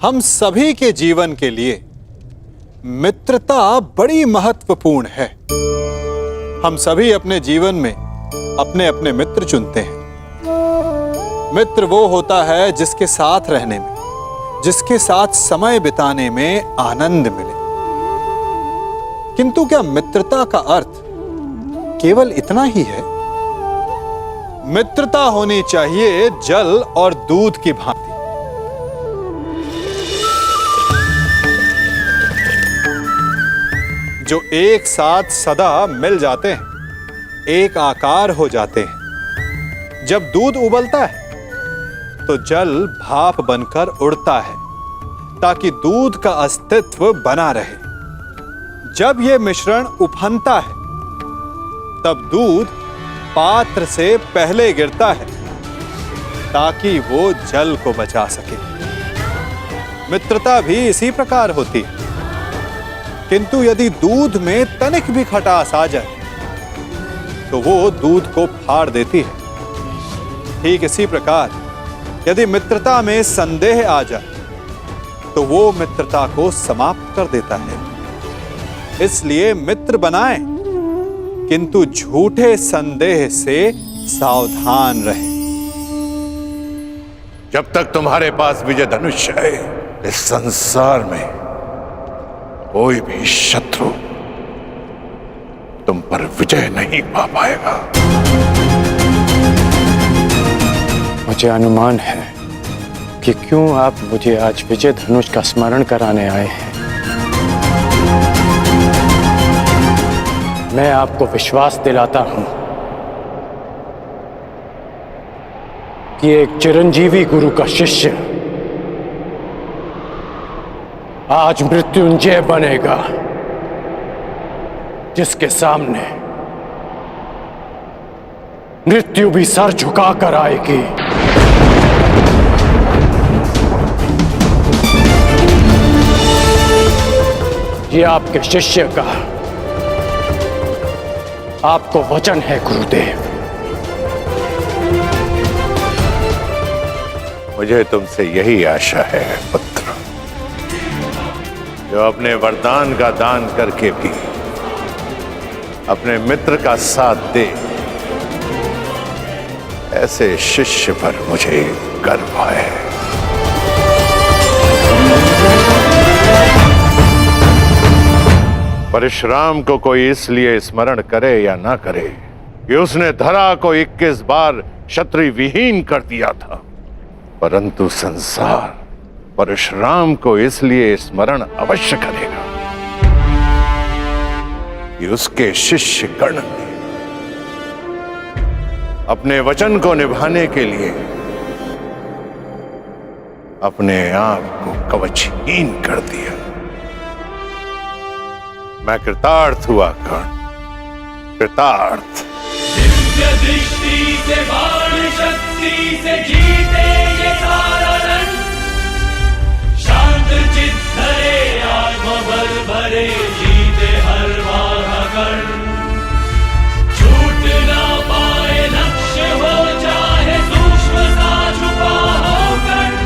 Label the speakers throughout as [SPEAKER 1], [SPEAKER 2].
[SPEAKER 1] हम सभी के जीवन के लिए मित्रता बड़ी महत्वपूर्ण है। हम सभी अपने जीवन में अपने अपने मित्र चुनते हैं। मित्र वो होता है जिसके साथ रहने में, जिसके साथ समय बिताने में आनंद मिले। किंतु क्या मित्रता का अर्थ केवल इतना ही है? मित्रता होनी चाहिए जल और दूध की भांति। जो एक साथ सदा मिल जाते हैं, एक आकार हो जाते हैं। जब दूध उबलता है तो जल भाप बनकर उड़ता है ताकि दूध का अस्तित्व बना रहे। जब यह मिश्रण उफनता है तब दूध पात्र से पहले गिरता है ताकि वो जल को बचा सके। मित्रता भी इसी प्रकार होती है। किंतु यदि दूध में तनिक भी खटास आ जाए तो वो दूध को फाड़ देती है। ठीक इसी प्रकार यदि मित्रता में संदेह आ जाए तो वो मित्रता को समाप्त कर देता है। इसलिए मित्र बनाएं, किंतु झूठे संदेह से सावधान रहें।
[SPEAKER 2] जब तक तुम्हारे पास विजय धनुष है, इस संसार में कोई भी शत्रु तुम पर विजय नहीं पा पाएगा।
[SPEAKER 3] मुझे अनुमान है कि क्यों आप मुझे आज विजय धनुष का स्मरण कराने आए हैं। मैं आपको विश्वास दिलाता हूं कि एक चिरंजीवी गुरु का शिष्य आज मृत्युंजय बनेगा, जिसके सामने मृत्यु भी सर झुकाकर आएगी। ये आपके शिष्य का आपको वचन है गुरुदेव।
[SPEAKER 2] मुझे तुमसे यही आशा है पुत्र, जो अपने वरदान का दान करके भी अपने मित्र का साथ दे। ऐसे शिष्य पर मुझे गर्व है। परशुराम को कोई इसलिए स्मरण करे या ना करे कि उसने धरा को 21 बार क्षत्रिय विहीन कर दिया था, परंतु संसार परशुराम को इसलिए स्मरण अवश्य करेगा कि उसके शिष्य गण ने अपने वचन को निभाने के लिए अपने आप को कवचहीन कर दिया। मैं कृतार्थ हुआ कर्ण, कृतार्थ।
[SPEAKER 4] दिव्य दृष्टि से बाण शक्ति से जीते ये सारा रण, शांत चित्त धरे आत्मबल भरे जीते हर बाधा कर्ण। छूट ना पाए लक्ष्य हो चाहे सूक्ष्म सा छुपा हो कर्ण।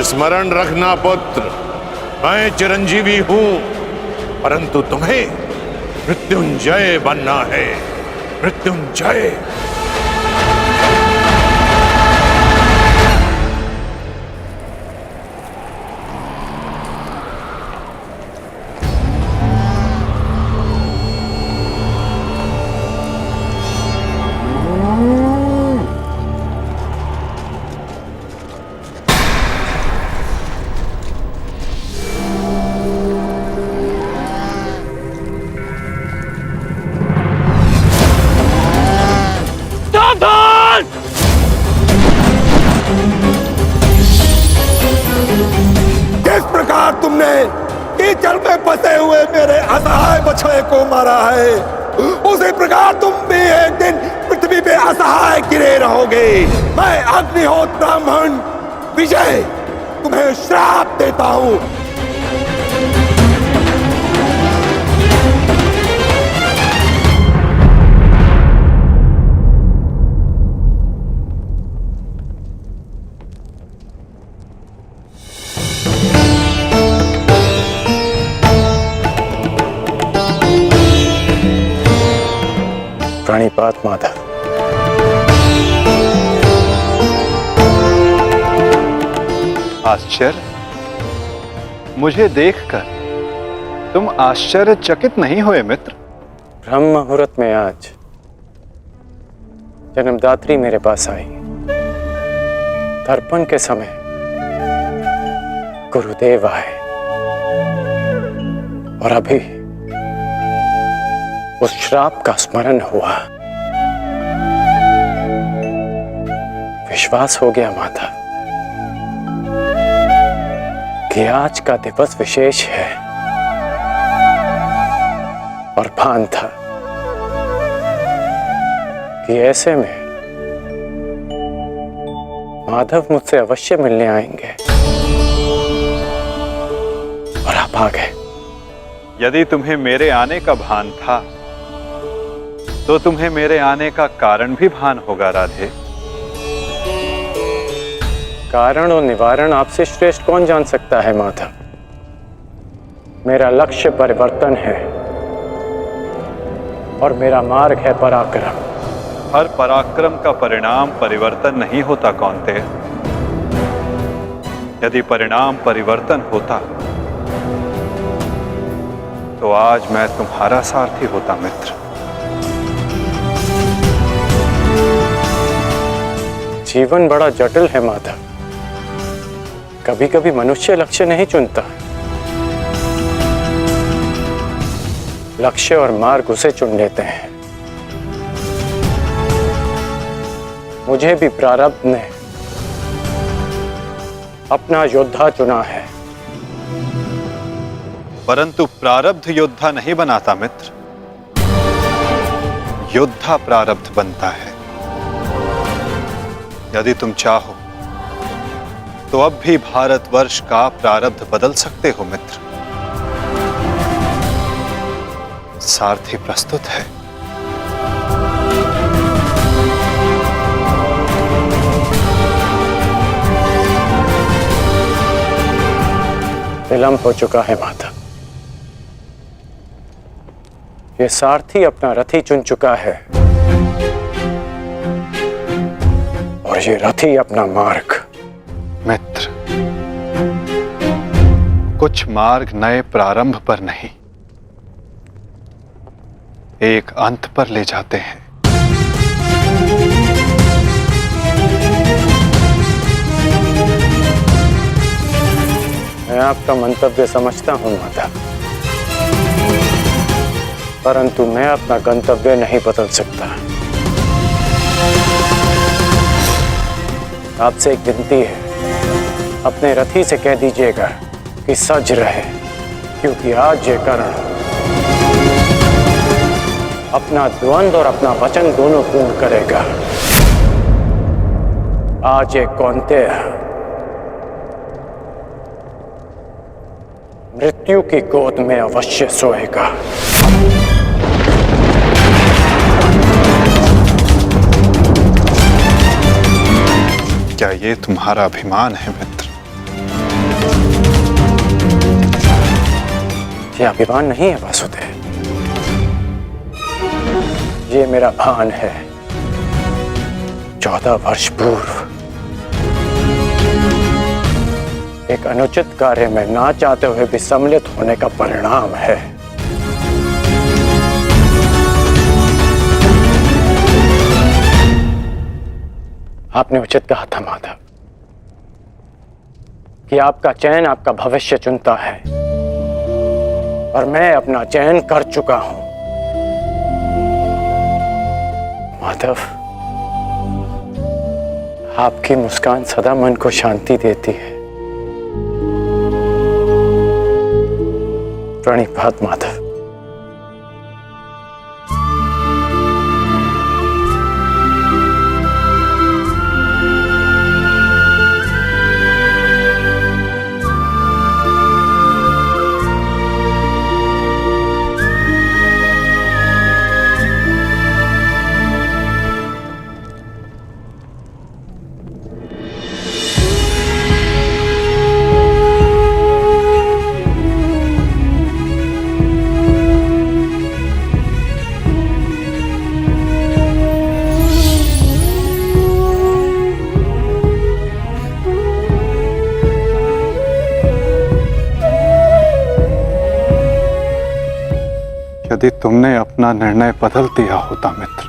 [SPEAKER 2] स्मरण रखना पुत्र, मैं चिरंजीवी हूं, परंतु तुम्हें मृत्युंजय बनना है। मृत्युंजय।
[SPEAKER 5] किस प्रकार तुमने कीचड़ में फंसे हुए मेरे असहाय बछड़े को मारा है, उसी प्रकार तुम भी एक दिन पृथ्वी पे असहाय गिरे रहोगे। मैं अग्निहोत्र ब्राह्मण विजय तुम्हें श्राप देता हूं।
[SPEAKER 3] प्रणिपात माधव।
[SPEAKER 1] आश्चर्य, मुझे देखकर तुम आश्चर्यचकित नहीं हुए मित्र?
[SPEAKER 3] ब्रह्म मुहूर्त में आज जन्मदात्री मेरे पास आई। तर्पण के समय गुरुदेव आए और अभी उस श्राप का स्मरण हुआ। विश्वास हो गया माता कि आज का दिवस विशेष है, और भान था कि ऐसे में माधव मुझसे अवश्य मिलने आएंगे, और आप आ गए।
[SPEAKER 1] यदि तुम्हें मेरे आने का भान था तो तुम्हें मेरे आने का कारण भी भान होगा राधे।
[SPEAKER 3] कारण और निवारण आपसे श्रेष्ठ कौन जान सकता है माधव। मेरा लक्ष्य परिवर्तन है और मेरा मार्ग है पराक्रम।
[SPEAKER 1] हर पराक्रम का परिणाम परिवर्तन नहीं होता कौन्ते। यदि परिणाम परिवर्तन होता तो आज मैं तुम्हारा सारथी होता मित्र।
[SPEAKER 3] जीवन बड़ा जटिल है माधव। कभी कभी मनुष्य लक्ष्य नहीं चुनता, लक्ष्य और मार्ग उसे चुन लेते हैं। मुझे भी प्रारब्ध ने अपना योद्धा चुना है।
[SPEAKER 1] परंतु प्रारब्ध योद्धा नहीं बनाता मित्र, योद्धा प्रारब्ध बनता है। यदि तुम चाहो तो अब भी भारतवर्ष का प्रारब्ध बदल सकते हो मित्र। सारथी प्रस्तुत है।
[SPEAKER 3] विलंब हो चुका है माता। ये सारथी अपना रथी चुन चुका है और ये रथी अपना मार्ग।
[SPEAKER 1] मित्र, कुछ मार्ग नए प्रारंभ पर नहीं, एक अंत पर ले जाते हैं।
[SPEAKER 3] मैं आपका मंतव्य समझता हूं माता, परंतु मैं अपना गंतव्य नहीं बदल सकता। आपसे एक विनती है, अपने रथी से कह दीजिएगा कि सज रहे, क्योंकि आज ये कर्ण अपना द्वंद और अपना वचन दोनों पूर्ण करेगा। आज ये कौन्तेय मृत्यु की गोद में अवश्य सोएगा।
[SPEAKER 1] क्या ये तुम्हारा अभिमान है मित्र?
[SPEAKER 3] ये अभिमान नहीं है वासुदेव, ये मेरा भान है। 14 वर्ष पूर्व एक अनुचित कार्य में ना चाहते हुए भी सम्मिलित होने का परिणाम है। आपने उचित कहा था माधव कि आपका चयन आपका भविष्य चुनता है, और मैं अपना चयन कर चुका हूं। माधव, आपकी मुस्कान सदा मन को शांति देती है। प्रणिपात माधव।
[SPEAKER 1] यदि तुमने अपना निर्णय बदल दिया होता मित्र,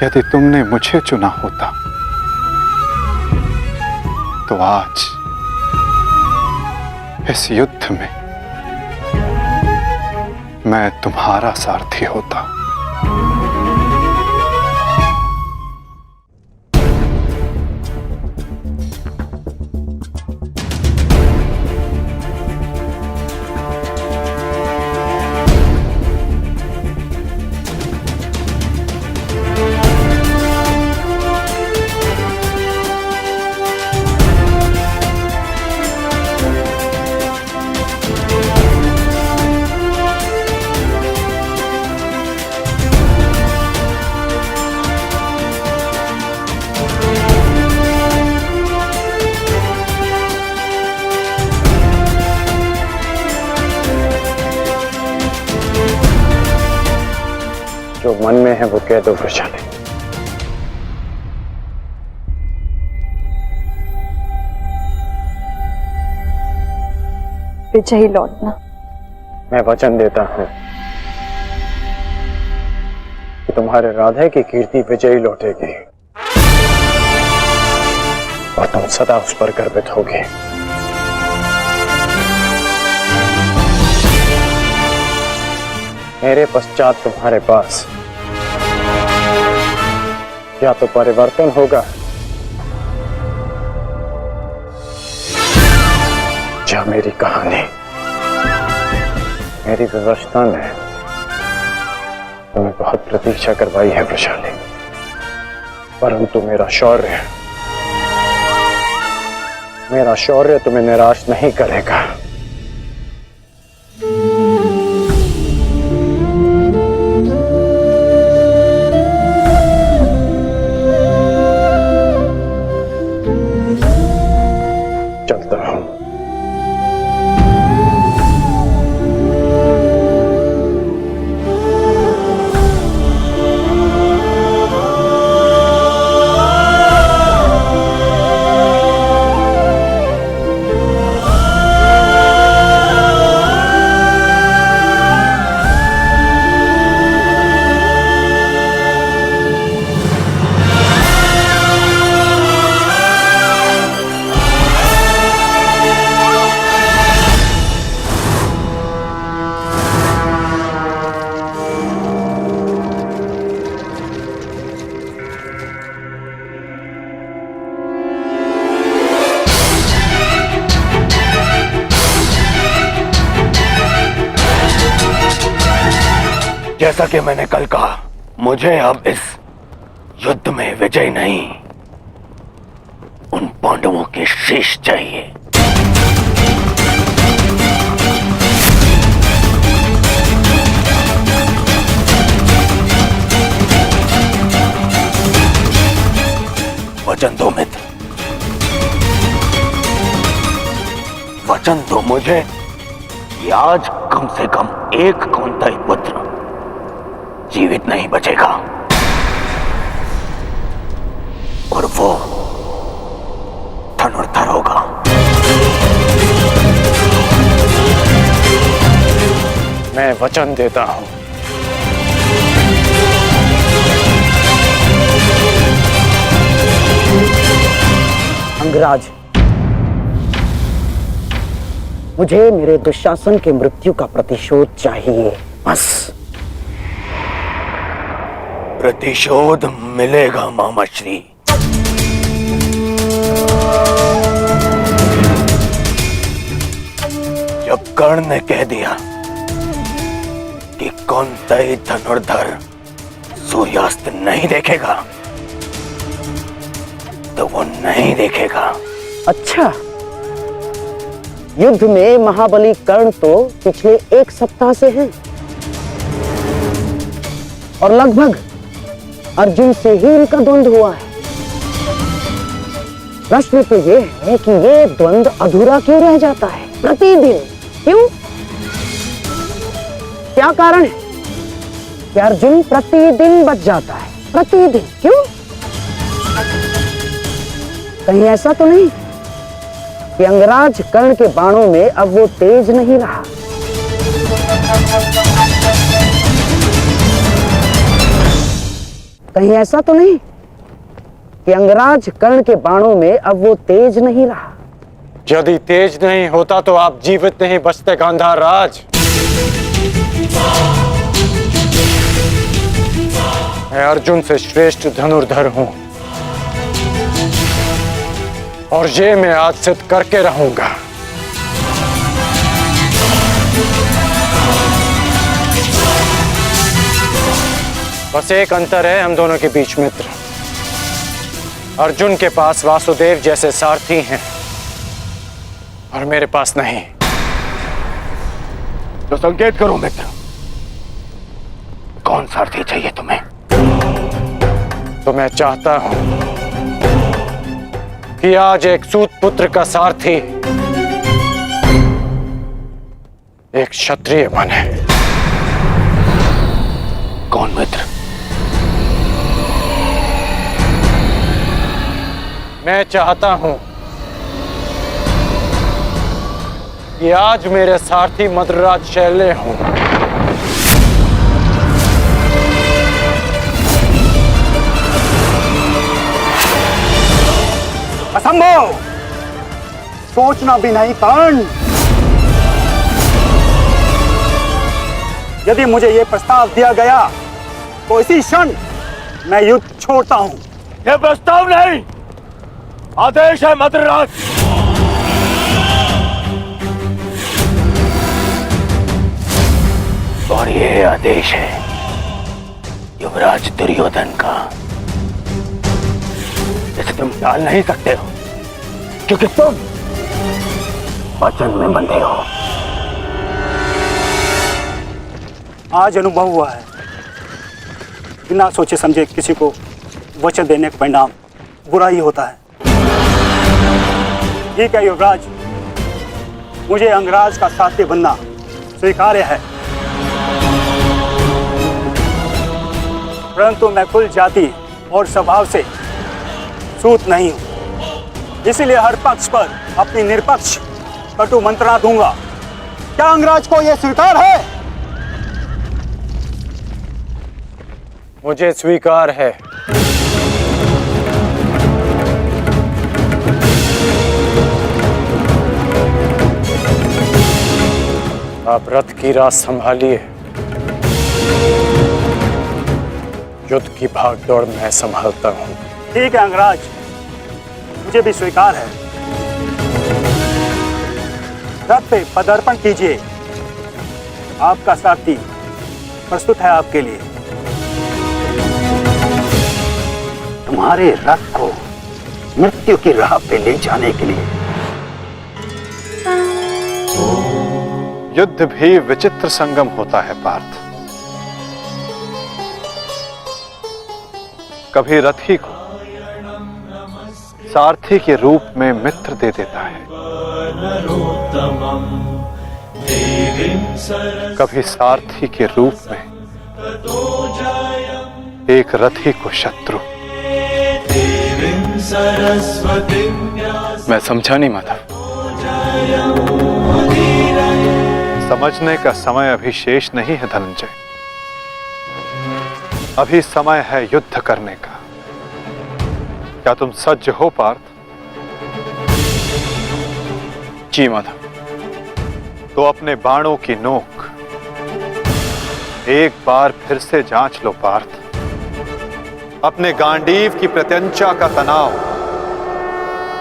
[SPEAKER 1] यदि तुमने मुझे चुना होता, तो आज इस युद्ध में मैं तुम्हारा सारथी होता। जो मन में है वो कह दो वृषाली।
[SPEAKER 6] विजयी लौटना।
[SPEAKER 3] मैं वचन देता हूं कि तुम्हारे राधे की कीर्ति विजयी लौटेगी और तुम सदा उस पर गर्वित होगे। मेरे पश्चात तुम्हारे पास या तो परिवर्तन होगा या मेरी कहानी। मेरी व्यवस्था ने तुम्हें बहुत प्रतीक्षा करवाई है वृषाली, परंतु मेरा शौर्य तुम्हें निराश नहीं करेगा। चलता हूं।
[SPEAKER 7] जैसा कि मैंने कल कहा, मुझे अब इस युद्ध में विजय नहीं, उन पांडवों के शीश चाहिए। वचन दो मित्र, वचन दो मुझे कि आज कम से कम एक कौंताई पुत्र जीवित नहीं बचेगा, और वो धनुर्धर होगा।
[SPEAKER 3] मैं वचन देता हूं।
[SPEAKER 6] अंगराज, मुझे मेरे दुशासन के मृत्यु का प्रतिशोध चाहिए, बस।
[SPEAKER 7] प्रतिशोध मिलेगा मामाश्री। जब कर्ण ने कह दिया कि कौंतेय धनुर्धर सूर्यास्त नहीं देखेगा, तो वो नहीं देखेगा।
[SPEAKER 6] अच्छा, युद्ध में महाबली कर्ण तो पिछले एक सप्ताह से हैं, और लगभग अर्जुन से ही इनका द्वंद्व हुआ है। प्रश्न तो ये है कि ये द्वंद्व अधूरा क्यों रह जाता है प्रतिदिन? क्यों? क्या कारण है कि अर्जुन प्रतिदिन बच जाता है? प्रतिदिन क्यों? कहीं ऐसा तो नहीं कि अंगराज कर्ण के बाणों में अब वो तेज नहीं रहा? कहीं ऐसा तो नहीं कि अंगराज कर्ण के बाणों में अब वो तेज नहीं रहा?
[SPEAKER 3] यदि तेज नहीं होता तो आप जीवित नहीं बचते गांधार राज। मैं अर्जुन से श्रेष्ठ धनुर्धर हूं, और ये मैं आज सिद्ध करके रहूंगा। बस एक अंतर है हम दोनों के बीच, मित्र। अर्जुन के पास वासुदेव जैसे सारथी हैं, और मेरे पास नहीं।
[SPEAKER 7] तो संकेत करो मित्र, कौन सारथी चाहिए तुम्हें?
[SPEAKER 3] तो मैं चाहता हूं कि आज एक सूत पुत्र का सारथी एक क्षत्रिय बने।
[SPEAKER 7] कौन मित्र?
[SPEAKER 3] मैं चाहता हूं कि आज मेरे सारथी मद्रराज शैल्य हों।
[SPEAKER 6] असंभव! सोचना भी नहीं कर्ण। यदि मुझे यह प्रस्ताव दिया गया तो इसी क्षण मैं युद्ध छोड़ता हूं।
[SPEAKER 7] यह प्रस्ताव नहीं, आदेश है मद्रराज। और यह आदेश है युवराज दुर्योधन का। इसे तुम टाल नहीं सकते हो, क्योंकि तुम वचन में बंधे हो।
[SPEAKER 8] आज अनुभव हुआ है, बिना सोचे समझे किसी को वचन देने का परिणाम बुरा ही होता है। ठीक है युवराज, मुझे अंगराज का साथी बनना स्वीकार्य है, परंतु मैं कुल जाति और स्वभाव से सूत नहीं हूं, इसीलिए हर पक्ष पर अपनी निष्पक्ष कटु मंत्रणा दूंगा। क्या अंगराज को यह स्वीकार है?
[SPEAKER 3] मुझे स्वीकार है। आप रथ की राह संभालिए, युद्ध की भागदौड़ मैं संभालता हूं।
[SPEAKER 8] ठीक है अंगराज, मुझे भी स्वीकार है। रथ पे पदार्पण कीजिए, आपका साथी प्रस्तुत है आपके लिए। तुम्हारे रथ को मृत्यु की राह पे ले जाने के लिए।
[SPEAKER 1] युद्ध भी विचित्र संगम होता है पार्थ। कभी रथी को सारथी के रूप में मित्र दे देता है,
[SPEAKER 4] उत्तमम् देवीं सरस्वतीं
[SPEAKER 1] कभी सारथी के रूप में एक रथी को शत्रु।
[SPEAKER 4] सरस्वतीं
[SPEAKER 3] मैं समझा नहीं माधव।
[SPEAKER 1] समझने का समय अभी शेष नहीं है धनंजय। अभी समय है युद्ध करने का। क्या तुम सज्ज हो पार्थ?
[SPEAKER 3] जी माधव।
[SPEAKER 1] तो अपने बाणों की नोक एक बार फिर से जांच लो पार्थ। अपने गांडीव की प्रत्यंचा का तनाव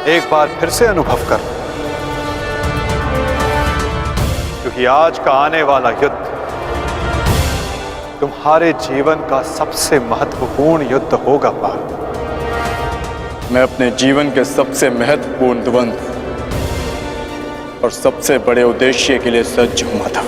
[SPEAKER 1] एक बार फिर से अनुभव कर, क्योंकि आज का आने वाला युद्ध तुम्हारे जीवन का सबसे महत्वपूर्ण युद्ध होगा पार्थ।
[SPEAKER 3] मैं अपने जीवन के सबसे महत्वपूर्ण द्वंद्व और सबसे बड़े उद्देश्य के लिए सज्ज हूं माधव।